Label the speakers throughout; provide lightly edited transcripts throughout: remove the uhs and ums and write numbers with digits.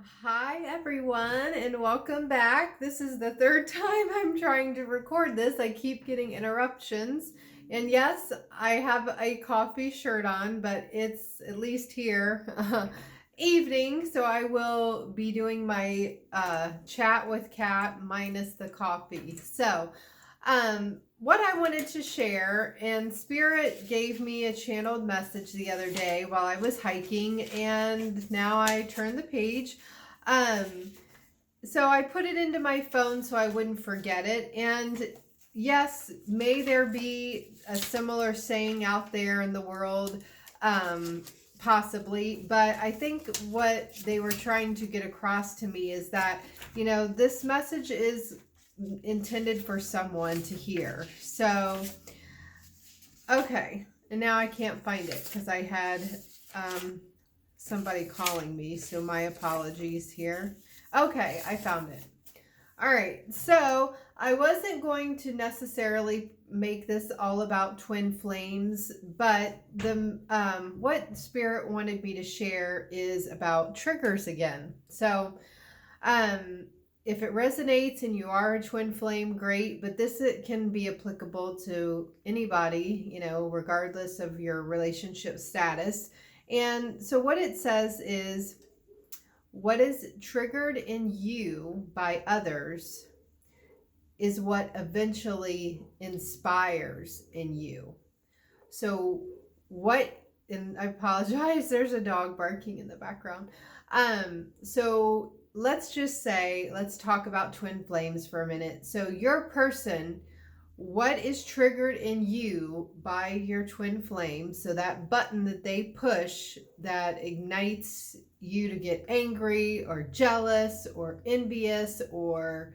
Speaker 1: Hi everyone and welcome back. This is the third time I'm trying to record this. I keep getting interruptions. And yes, I have a coffee shirt on, but it's at least here evening, so I will be doing my chat with Kat minus the coffee. So, what I wanted to share, and Spirit gave me a channeled message the other day while I was hiking, and now I turned the page. Um, so I put it into my phone so I wouldn't forget it. And yes, may there be a similar saying out there in the world, possibly. But I think what they were trying to get across to me is that, this message is intended for someone to hear. So, okay. And now I can't find it because I had somebody calling me. So my apologies here. Okay, I found it. All right, so I wasn't going to necessarily make this all about twin flames, but the what Spirit wanted me to share is about triggers again. So, if it resonates and you are a twin flame, great, but this it can be applicable to anybody, regardless of your relationship status. And so, what it says is, what is triggered in you by others is what eventually inspires in you. So, and I apologize, there's a dog barking in the background. So let's talk about twin flames for a minute. So, your person, what is triggered in you by your twin flame? So that button that they push that ignites you to get angry or jealous or envious or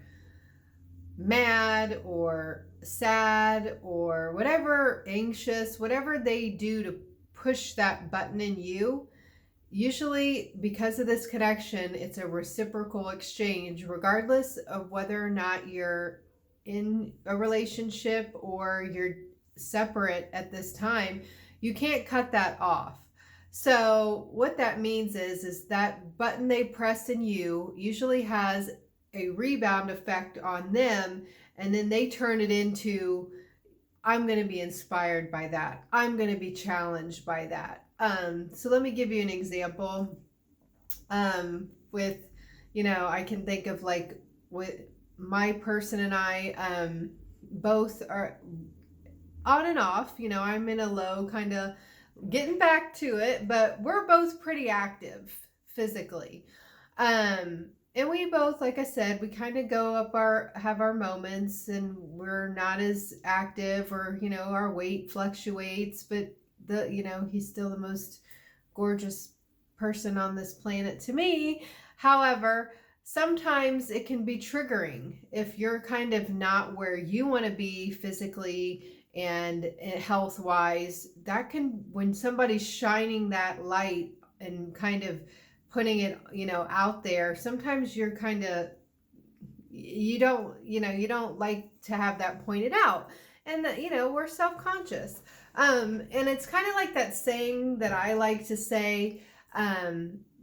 Speaker 1: mad or sad or whatever, anxious, whatever they do to push that button in you. Usually, because of this connection, it's a reciprocal exchange, regardless of whether or not you're in a relationship or you're separate at this time. You can't cut that off. So what that means is that button they press in you usually has a rebound effect on them, and then they turn it into, I'm going to be inspired by that. I'm going to be challenged by that. So let me give you an example. With, I can think of like with my person and I, both are on and off. I'm in a low kind of getting back to it, but we're both pretty active physically. And we both, like I said, we kind of have our moments, and we're not as active, or, our weight fluctuates, but he's still the most gorgeous person on this planet to me. However, sometimes it can be triggering if you're kind of not where you want to be physically and health wise. That can, when somebody's shining that light and kind of putting it, out there, sometimes you're kind of, you don't like to have that pointed out. And we're self-conscious. And it's kind of like that saying that I like to say,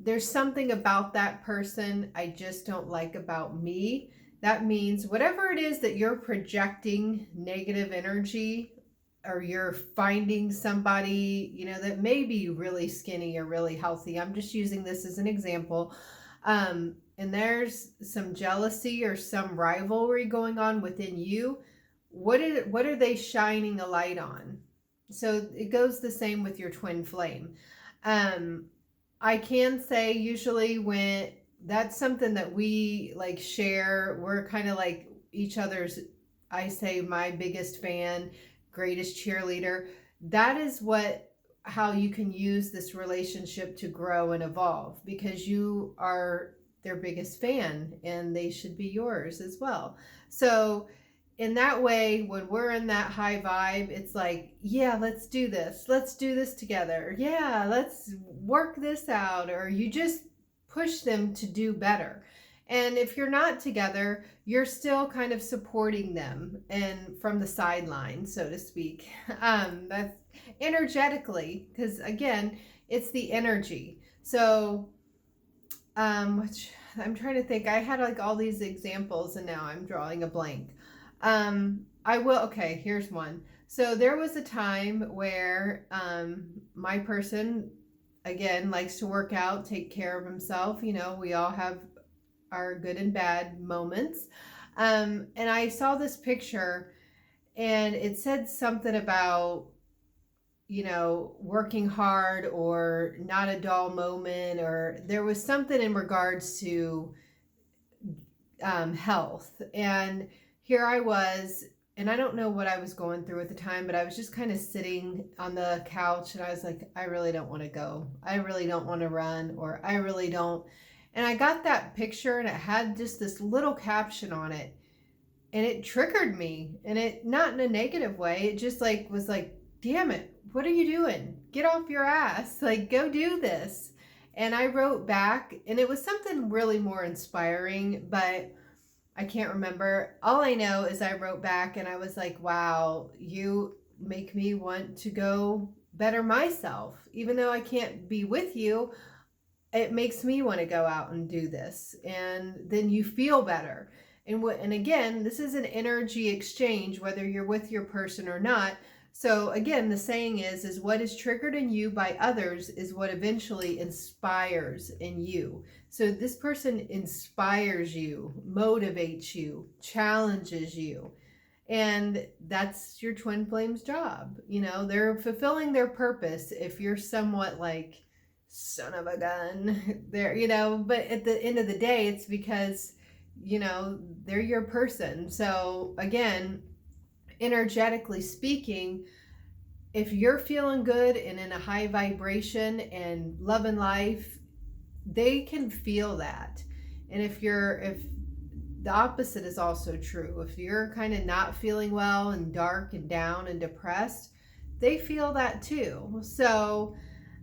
Speaker 1: there's something about that person I just don't like about me. That means whatever it is that you're projecting negative energy, or you're finding somebody, that may be really skinny or really healthy. I'm just using this as an example. And there's some jealousy or some rivalry going on within you. What are they shining a light on? So it goes the same with your twin flame. I can say usually when that's something that we like share, we're kind of like each other's, I say, my biggest fan, greatest cheerleader. That is how you can use this relationship to grow and evolve, because you are their biggest fan and they should be yours as well. So in that way, when we're in that high vibe, it's like, yeah, let's do this. Let's do this together. Yeah, let's work this out. Or you just push them to do better. And if you're not together, you're still kind of supporting them and from the sideline, so to speak. That's energetically, because again, it's the energy. So, I'm trying to think. I had like all these examples and now I'm drawing a blank. Okay, here's one. So there was a time where my person, again, likes to work out, take care of himself. You know, we all have our good and bad moments. And I saw this picture and it said something about, you know, working hard or not a dull moment, or there was something in regards to health. And here I was, and I don't know what I was going through at the time, but I was just kind of sitting on the couch and I was like, I really don't want to go. I really don't want to run, or I really don't. And I got that picture and it had just this little caption on it and it triggered me, and it, not in a negative way. It just like was like, damn it, what are you doing? Get off your ass. Like, go do this. And I wrote back, and it was something really more inspiring, but I can't remember. All I know is I wrote back and I was like, wow, you make me want to go better myself. Even though I can't be with you, it makes me want to go out and do this. And then you feel better. And again, this is an energy exchange, whether you're with your person or not. So again, the saying is what is triggered in you by others is what eventually inspires in you. So this person inspires you, motivates you, challenges you. And that's your twin flame's job. You know, they're fulfilling their purpose. If you're somewhat like, son of a gun, there, you know, but at the end of the day, it's because, you know, they're your person. So again, energetically speaking, if you're feeling good and in a high vibration and loving life, they can feel that. And if the opposite is also true, if you're kind of not feeling well and dark and down and depressed, they feel that too. So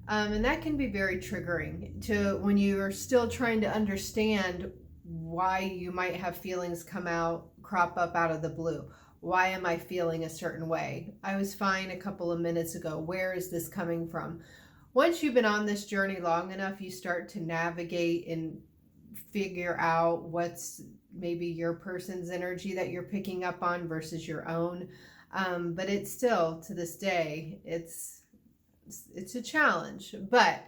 Speaker 1: and that can be very triggering to when you are still trying to understand why you might have feelings crop up out of the blue. Why am I feeling a certain way? I was fine a couple of minutes ago. Where is this coming from? Once you've been on this journey long enough, you start to navigate and figure out what's maybe your person's energy that you're picking up on versus your own. But it's still, to this day, it's a challenge. But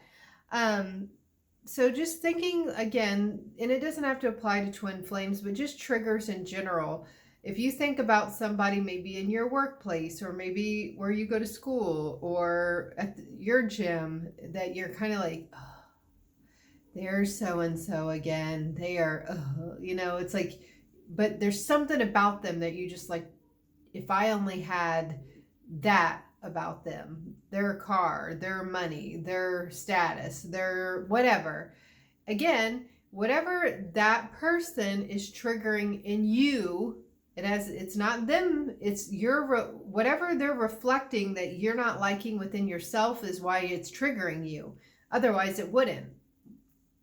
Speaker 1: so just thinking again, and it doesn't have to apply to twin flames, but just triggers in general. If you think about somebody maybe in your workplace, or maybe where you go to school, or at your gym, that you're kind of like, oh, there's so-and-so again. They are, you know, it's like, but there's something about them that you just like, if I only had that about them, their car, their money, their status, their whatever. Again, whatever that person is triggering in you, it's not them, it's whatever they're reflecting that you're not liking within yourself is why it's triggering you. Otherwise it wouldn't.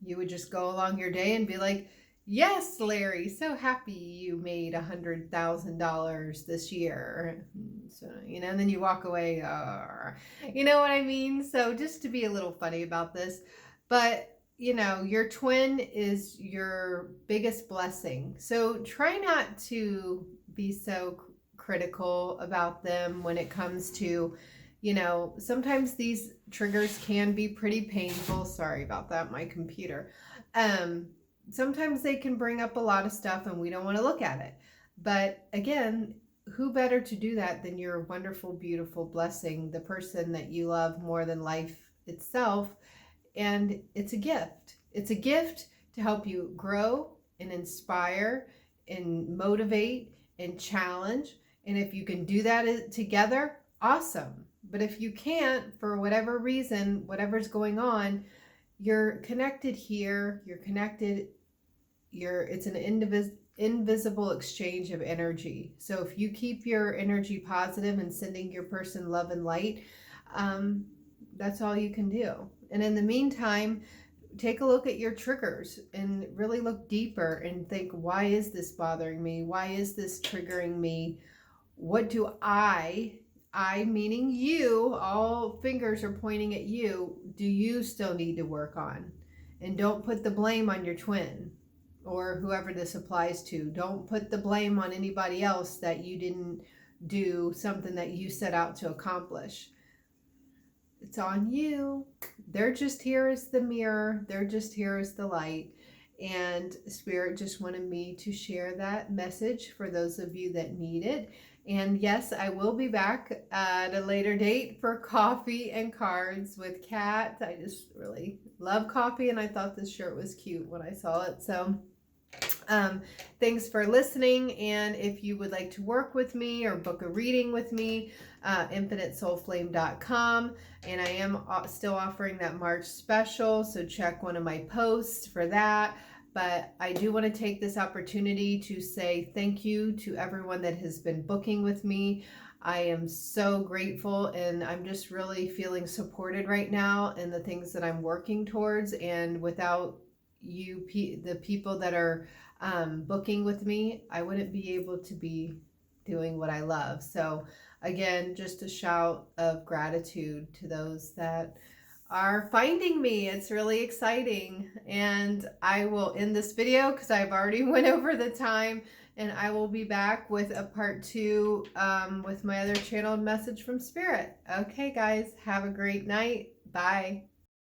Speaker 1: You would just go along your day and be like, yes, Larry, so happy you made $100,000 this year. So, you know, and then you walk away, you know what I mean? So just to be a little funny about this, but you know, your twin is your biggest blessing. So try not to be so critical about them when it comes to, you know, sometimes these triggers can be pretty painful. Sorry about that, my computer. Sometimes they can bring up a lot of stuff and we don't want to look at it. But again, who better to do that than your wonderful, beautiful blessing, the person that you love more than life itself. And it's a gift. It's a gift to help you grow and inspire and motivate and challenge. And if you can do that together, awesome. But if you can't, for whatever reason, whatever's going on, you're connected here, you're connected, it's an invisible exchange of energy. So if you keep your energy positive and sending your person love and light, that's all you can do. And in the meantime, take a look at your triggers and really look deeper and think, why is this bothering me? Why is this triggering me? What do I meaning you, all fingers are pointing at you, do you still need to work on? And don't put the blame on your twin. or whoever this applies to. Don't put the blame on anybody else that you didn't do something that you set out to accomplish. It's on you. They're just here as the mirror. They're just here as the light. And Spirit just wanted me to share that message for those of you that need it. And yes, I will be back at a later date for coffee and cards with Kat. I just really love coffee, and I thought this shirt was cute when I saw it. So thanks for listening. And if you would like to work with me or book a reading with me, InfiniteSoulFlame.com. And I am still offering that March special, so check one of my posts for that. But I do want to take this opportunity to say thank you to everyone that has been booking with me. I am so grateful, and I'm just really feeling supported right now in the things that I'm working towards. And without you, the people that are booking with me, I wouldn't be able to be doing what I love. So again, just a shout of gratitude to those that are finding me. It's really exciting. And I will end this video because I've already went over the time, and I will be back with a part 2 with my other channeled message from Spirit. Okay, guys, have a great night. Bye.